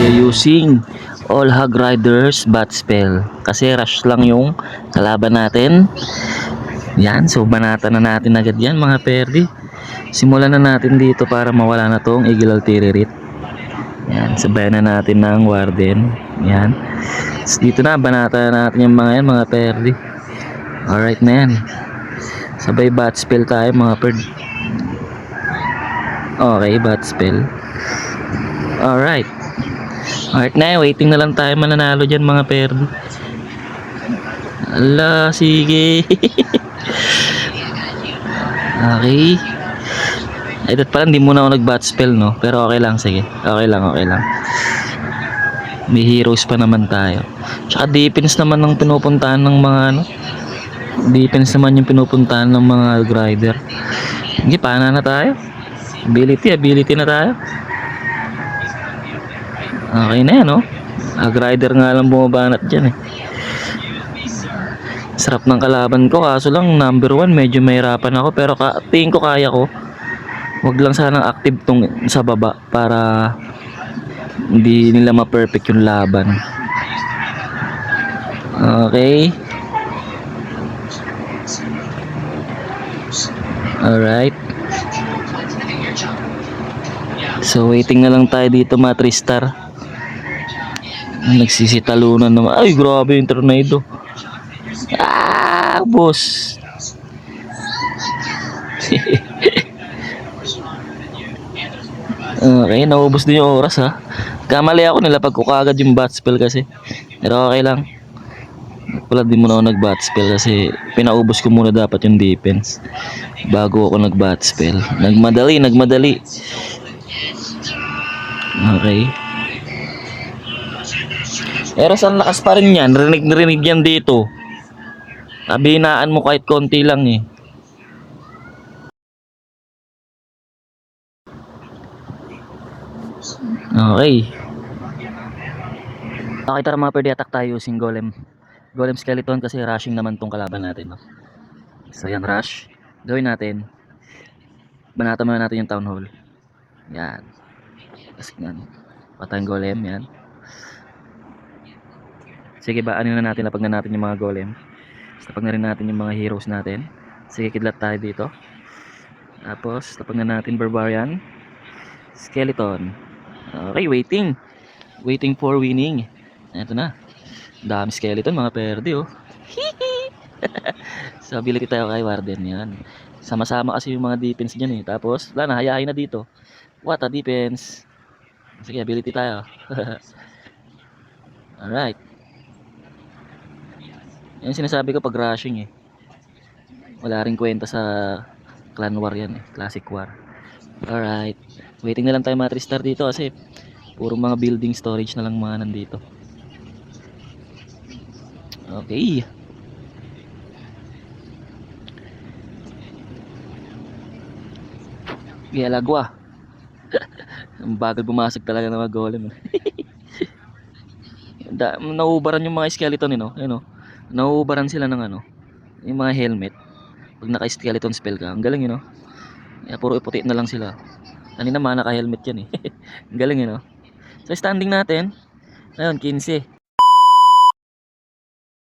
tayo using all hog riders bat spell kasi rush lang yung kalaban natin. Yan, so banatan na natin agad yan mga perdi. Simulan na natin dito para mawala na tong Eagle Altiririt. Yan, sabayan na natin ng Warden. Yan, so, dito na banatan na natin yung mga yan mga perdi. Alright na yan, sabay bat spell tayo mga perd. Okay, bat spell. Alright. Alright na, waiting na lang tayo mananalo dyan mga perdi. Ala, sige. Okay. Ay, dat pala hindi muna ako nag-bat spell, no? Pero okay lang, sige. Okay lang, okay lang. May heroes pa naman tayo. Tsaka defense naman ng pinupuntahan ng mga ano. Defense naman yung pinupuntahan ng mga rider. Hindi, pana na tayo. Ability na tayo. Okay na yan, no? Rider nga lang bumabanat dyan eh. Sarap ng kalaban ko, kaso lang number 1 medyo mahirapan ako, pero tingin ko kaya ko. Wag lang sanang active tong sa baba para hindi nila ma-perfect yung laban. Okay. Alright. So waiting na lang tayo dito mga 3 star. Nagsisitalunan naman. Ay, grabe yung tornado. Ah, boss. Okay, naubos din yung oras ha. Kamali ako, nilapag ko kagad yung bat spell kasi. Pero okay lang. Wala, di muna ako nag bat spell kasi pinaubos ko muna dapat yung defense bago ako nag bat spell. Nagmadali. Okay. Eros, ang lakas pa rin yan. Rinig yan dito. Kabinaan mo kahit konti lang eh. Okay. Okay, tara mga pwede attack tayo using Golem Skeleton kasi rushing naman tong kalaban natin, no? So yan, rush. Gawin natin. Banatan muna natin yung Town Hall. Yan. Kasi yan. Patayang Golem, yan. Sige ba, ano na natin, lapag na natin yung mga Golem. Lapag na rin natin yung mga heroes natin. Sige, kidlat tayo dito. Tapos, lapag na natin Barbarian Skeleton. Okay, waiting for winning. Ito na, dami skeleton mga perdi, oh. So ability tayo kay Warden, yan. Sama-sama kasi yung mga defense dyan eh. Tapos wala na, hayahay na dito. What a defense. Sige, ability tayo. Alright. Yan sinasabi ko pag rushing eh. Wala rin kwenta sa clan war yan eh, classic war. Alright, waiting na lang tayo mga 3 star dito kasi puro mga building storage na lang mga nandito. Okay. Alagwa. Ang bagal bumasag talaga ng mga golem. Nauubaran yung mga skeleton, nauubaran sila ng yung mga helmet. Pag naka-skeleton spell ka, ang galing puro iputi na lang sila. Kanina mga naka-helmet yan eh. Ang galing So standing natin, ngayon 15.